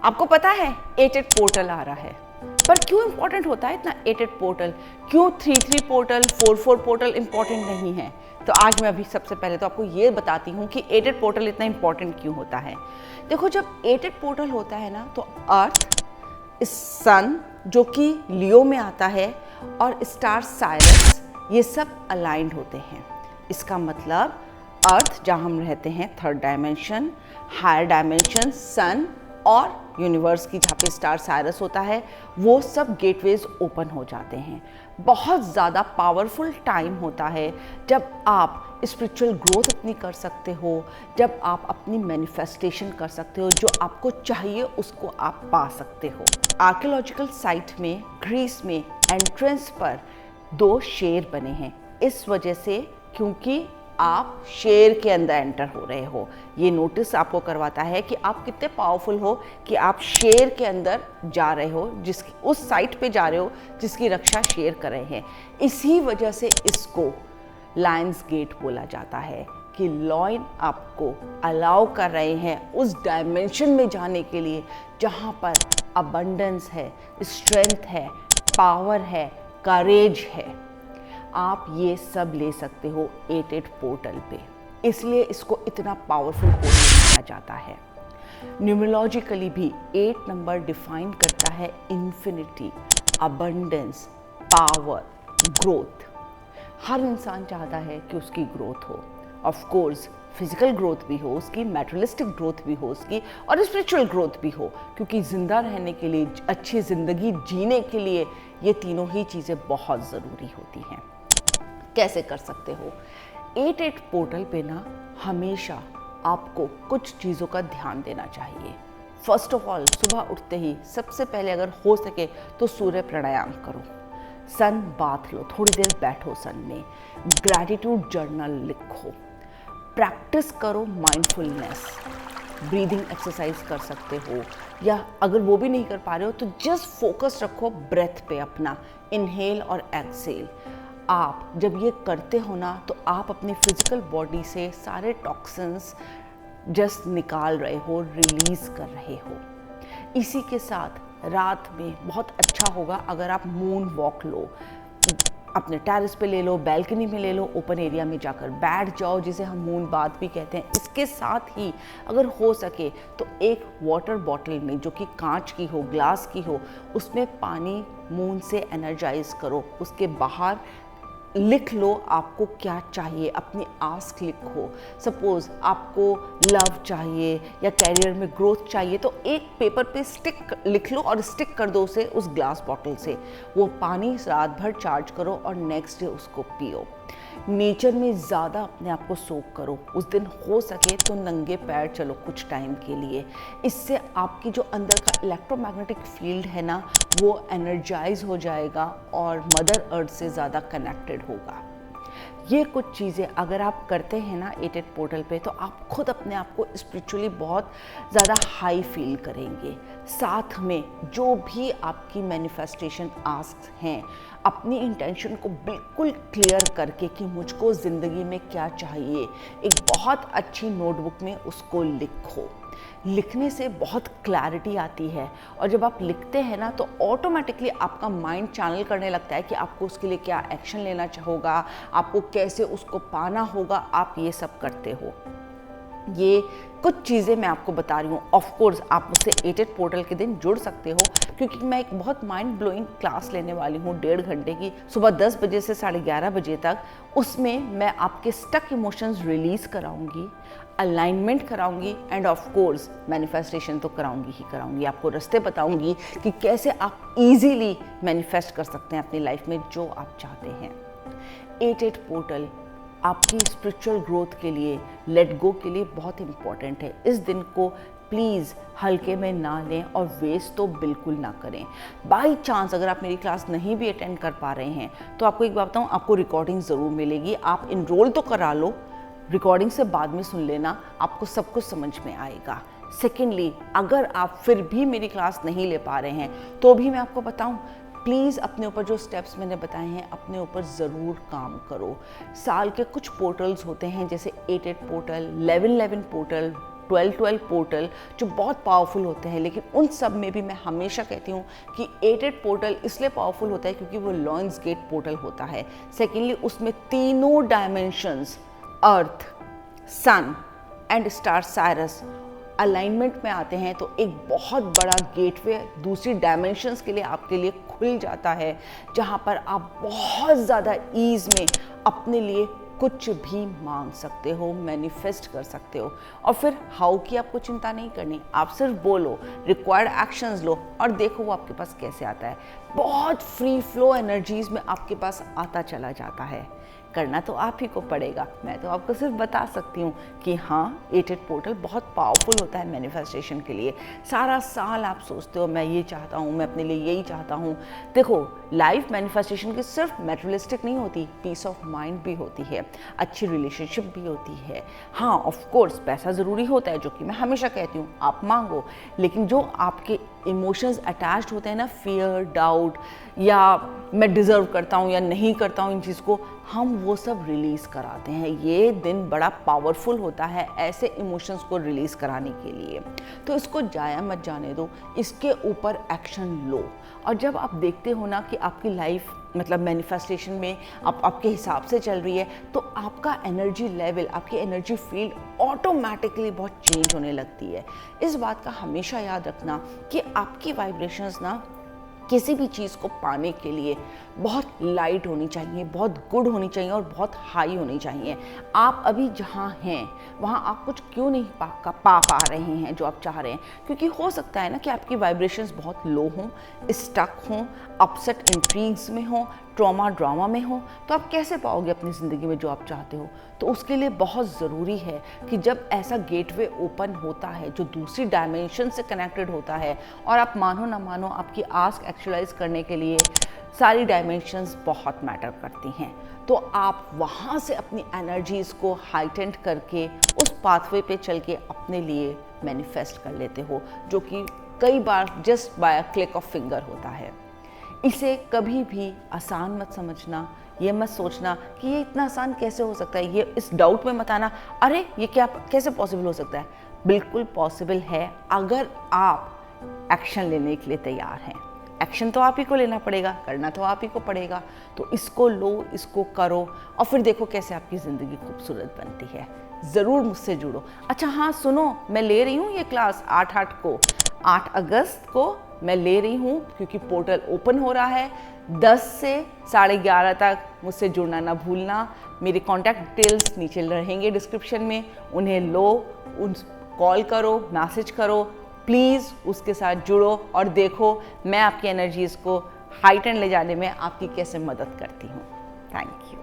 आपको पता है 88 पोर्टल आ रहा है, पर क्यों इंपॉर्टेंट होता है इतना 88 पोर्टल? क्यों 33 पोर्टल 44 पोर्टल इंपॉर्टेंट नहीं है? तो आज मैं अभी सबसे पहले तो आपको ये बताती हूँ कि 88 पोर्टल इतना इंपॉर्टेंट क्यों होता है। देखो, जब 88 पोर्टल होता है ना, तो अर्थ, सन जो कि लियो में आता है, और स्टार साइरस, ये सब अलाइंड होते हैं। इसका मतलब अर्थ जहाँ हम रहते हैं, थर्ड डायमेंशन, हायर डायमेंशन, सन और यूनिवर्स की जहाँ पे स्टार साइरस होता है, वो सब गेटवेज ओपन हो जाते हैं। बहुत ज़्यादा पावरफुल टाइम होता है जब आप स्पिरिचुअल ग्रोथ अपनी कर सकते हो, जब आप अपनी मैनिफेस्टेशन कर सकते हो, जो आपको चाहिए उसको आप पा सकते हो। आर्कियोलॉजिकल साइट में ग्रीस में एंट्रेंस पर 2 शेर बने हैं, इस वजह से क्योंकि आप शेर के अंदर एंटर हो रहे हो। ये नोटिस आपको करवाता है कि आप कितने पावरफुल हो कि आप शेर के अंदर जा रहे हो, जिसकी उस साइट पे जा रहे हो जिसकी रक्षा शेर कर रहे हैं। इसी वजह से इसको लायंस गेट बोला जाता है कि लॉयन आपको अलाउ कर रहे हैं उस डायमेंशन में जाने के लिए जहाँ पर अबंडेंस है, स्ट्रेंथ है, पावर है, करेज है। आप ये सब ले सकते हो 88 पोर्टल पे, इसलिए इसको इतना पावरफुल पोर्टल माना जाता है। न्यूमरोलॉजिकली भी 8 नंबर डिफाइन करता है इन्फिनिटी, अबंडेंस, पावर, ग्रोथ। हर इंसान चाहता है कि उसकी ग्रोथ हो, ऑफ कोर्स फिजिकल ग्रोथ भी हो उसकी, मैटेरियलिस्टिक ग्रोथ भी हो उसकी, और स्पिरिचुअल ग्रोथ भी हो, क्योंकि ज़िंदा रहने के लिए, अच्छी ज़िंदगी जीने के लिए ये तीनों ही चीज़ें बहुत ज़रूरी होती हैं। कैसे कर सकते हो? 88 पोर्टल पे ना हमेशा आपको कुछ चीज़ों का ध्यान देना चाहिए। फर्स्ट ऑफ ऑल, सुबह उठते ही सबसे पहले अगर हो सके तो सूर्य प्राणायाम करो, सन बाथ लो, थोड़ी देर बैठो सन में, ग्रैटिट्यूड जर्नल लिखो, प्रैक्टिस करो माइंडफुलनेस, ब्रीदिंग एक्सरसाइज कर सकते हो, या अगर वो भी नहीं कर पा रहे हो तो जस्ट फोकस रखो ब्रेथ पे अपना, इनहेल और एक्सहेल। आप जब ये करते हो ना, तो आप अपनी फिजिकल बॉडी से सारे टॉक्सिन्स जस्ट निकाल रहे हो, रिलीज कर रहे हो। इसी के साथ रात में बहुत अच्छा होगा अगर आप मून वॉक लो, अपने टेरेस पे ले लो, बैल्कनी में ले लो, ओपन एरिया में जाकर बैठ जाओ, जिसे हम मून बाथ भी कहते हैं। इसके साथ ही अगर हो सके तो एक वाटर बॉटल में, जो कि कांच की हो, ग्लास की हो, उसमें पानी मून से एनर्जाइज करो, उसके बाहर लिख लो आपको क्या चाहिए, अपनी आस्क लिखो। सपोज आपको लव चाहिए या कैरियर में ग्रोथ चाहिए, तो एक पेपर पे स्टिक लिख लो और स्टिक कर दो उसे उस ग्लास बॉटल से। वो पानी रात भर चार्ज करो और नेक्स्ट डे उसको पियो। नेचर में ज़्यादा अपने आप को सोक करो, उस दिन हो सके तो नंगे पैर चलो कुछ टाइम के लिए। इससे आपकी जो अंदर का इलेक्ट्रोमैग्नेटिक फील्ड है ना, वो एनर्जाइज हो जाएगा और मदर अर्थ से ज़्यादा कनेक्टेड होगा। ये कुछ चीज़ें अगर आप करते हैं ना 88 पोर्टल पे, तो आप खुद अपने आप को स्पिरिचुअली बहुत ज़्यादा हाई फील करेंगे। साथ में जो भी आपकी मैनिफेस्टेशन आस्क हैं, अपनी इंटेंशन को बिल्कुल क्लियर करके कि मुझको ज़िंदगी में क्या चाहिए, एक बहुत अच्छी नोटबुक में उसको लिखो। लिखने से बहुत क्लैरिटी आती है, और जब आप लिखते हैं ना, तो ऑटोमेटिकली आपका माइंड चैनल करने लगता है कि आपको उसके लिए क्या एक्शन लेना होगा, आपको कैसे उसको पाना होगा। आप ये सब करते हो। ये कुछ चीज़ें मैं आपको बता रही हूँ। ऑफ कोर्स आप मुझसे 88 पोर्टल के दिन जुड़ सकते हो, क्योंकि मैं एक बहुत माइंड ब्लोइंग क्लास लेने वाली हूँ 1.5 घंटे की, सुबह 10 बजे से 11:30 बजे तक। उसमें मैं आपके स्टक इमोशंस रिलीज़ कराऊंगी, अलाइनमेंट कराऊंगी, एंड ऑफ कोर्स मैनिफेस्टेशन तो कराऊंगी ही कराऊंगी। आपको रास्ते बताऊंगी कि कैसे आप इजीली मैनिफेस्ट कर सकते हैं अपनी लाइफ में जो आप चाहते हैं। 88 पोर्टल आपकी स्पिरिचुअल ग्रोथ के लिए, लेट गो के लिए बहुत इंपॉर्टेंट है। इस दिन को प्लीज़ हल्के में ना लें और वेस्ट तो बिल्कुल ना करें। बाई चांस अगर आप मेरी क्लास नहीं भी अटेंड कर पा रहे हैं, तो आपको एक बात बताऊँ, आपको रिकॉर्डिंग ज़रूर मिलेगी। आप इनरोल तो करा लो, रिकॉर्डिंग से बाद में सुन लेना, आपको सब कुछ समझ में आएगा। सेकेंडली, अगर आप फिर भी मेरी क्लास नहीं ले पा रहे हैं, तो भी मैं आपको बताऊँ, प्लीज़ अपने ऊपर जो स्टेप्स मैंने बताए हैं, अपने ऊपर ज़रूर काम करो। साल के कुछ पोर्टल्स होते हैं, जैसे 88 पोर्टल, 1111 पोर्टल, 12 पोर्टल जो बहुत पावरफुल होते हैं, लेकिन उन सब में भी मैं हमेशा कहती हूँ कि 8 पोर्टल इसलिए पावरफुल होता है क्योंकि वो लॉयंस गेट पोर्टल होता है। सेकेंडली उसमें तीनों dimensions earth, sun and star Sirius alignment में आते हैं, तो एक बहुत बड़ा गेटवे दूसरी डायमेंशंस के लिए आपके लिए खुल जाता है, जहाँ पर आप बहुत ज़्यादा ईज़ में अपने लिए कुछ भी मांग सकते हो, मैनिफेस्ट कर सकते हो। और फिर हाउ की आपको चिंता नहीं करनी, आप सिर्फ बोलो, रिक्वायर्ड एक्शंस लो और देखो वो आपके पास कैसे आता है। बहुत फ्री फ्लो एनर्जीज में आपके पास आता चला जाता है। करना तो आप ही को पड़ेगा, मैं तो आपको सिर्फ बता सकती हूँ कि हाँ 8 पोर्टल बहुत पावरफुल होता है मैनिफेस्टेशन के लिए। सारा साल आप सोचते हो मैं ये चाहता हूँ, मैं अपने लिए यही चाहता हूँ। देखो लाइफ मैनिफेस्टेशन की सिर्फ मेटेरियलिस्टिक नहीं होती, पीस ऑफ माइंड भी होती है, अच्छी रिलेशनशिप भी होती है। हाँ ऑफ कोर्स पैसा ज़रूरी होता है, जो कि मैं हमेशा कहती हूँ आप मांगो, लेकिन जो आपके इमोशंस अटैच्ड होते हैं ना, फियर, डाउट या मैं डिज़र्व करता हूँ या नहीं करता हूँ इन चीज़ को, हम वो सब रिलीज़ कराते हैं। ये दिन बड़ा पावरफुल होता है ऐसे इमोशंस को रिलीज़ कराने के लिए, तो इसको जाया मत जाने दो, इसके ऊपर एक्शन लो। और जब आप देखते हो ना कि आपकी लाइफ मतलब मैनिफेस्टेशन में आपके हिसाब से चल रही है, तो आपका एनर्जी लेवल, आपकी एनर्जी फील्ड ऑटोमेटिकली बहुत चेंज होने लगती है। इस बात का हमेशा याद रखना कि आपकी वाइब्रेशंस ना किसी भी चीज़ को पाने के लिए बहुत लाइट होनी चाहिए, बहुत गुड होनी चाहिए और बहुत हाई होनी चाहिए। आप अभी जहाँ हैं वहाँ आप कुछ क्यों नहीं पा रहे हैं जो आप चाह रहे हैं, क्योंकि हो सकता है ना कि आपकी वाइब्रेशंस बहुत लो हों, स्टक हों, अपसेट इंट्रीग्स में हों, ट्रॉमा ड्रामा में हो, तो आप कैसे पाओगे अपनी ज़िंदगी में जो आप चाहते हो। तो उसके लिए बहुत ज़रूरी है कि जब ऐसा गेटवे ओपन होता है जो दूसरी डायमेंशन से कनेक्टेड होता है, और आप मानो ना मानो आपकी आस्क एक्चुअलाइज करने के लिए सारी डायमेंशंस बहुत मैटर करती हैं, तो आप वहाँ से अपनी एनर्जीज़ को हाइटेंड करके उस पाथवे पे चल के अपने लिए मैनिफेस्ट कर लेते हो, जो कि कई बार just by a click of finger होता है। इसे कभी भी आसान मत समझना, ये मत सोचना कि ये इतना आसान कैसे हो सकता है, ये इस डाउट में मत आना अरे ये क्या कैसे पॉसिबल हो सकता है। बिल्कुल पॉसिबल है अगर आप एक्शन लेने के लिए तैयार हैं। एक्शन तो आप ही को लेना पड़ेगा, करना तो आप ही को पड़ेगा। तो इसको लो, इसको करो और फिर देखो कैसे आपकी ज़िंदगी खूबसूरत बनती है। ज़रूर मुझसे जुड़ो। अच्छा हाँ सुनो, मैं ले रही हूँ ये क्लास 8 अगस्त को मैं ले रही हूँ, क्योंकि पोर्टल ओपन हो रहा है 10 से 11:30 तक। मुझसे जुड़ना ना भूलना। मेरे कॉन्टैक्ट डिटेल्स नीचे रहेंगे डिस्क्रिप्शन में, उन्हें लो, उन कॉल करो, मैसेज करो, प्लीज़ उसके साथ जुड़ो और देखो मैं आपकी एनर्जीज़ को हाइटन ले जाने में आपकी कैसे मदद करती हूँ। Thank you.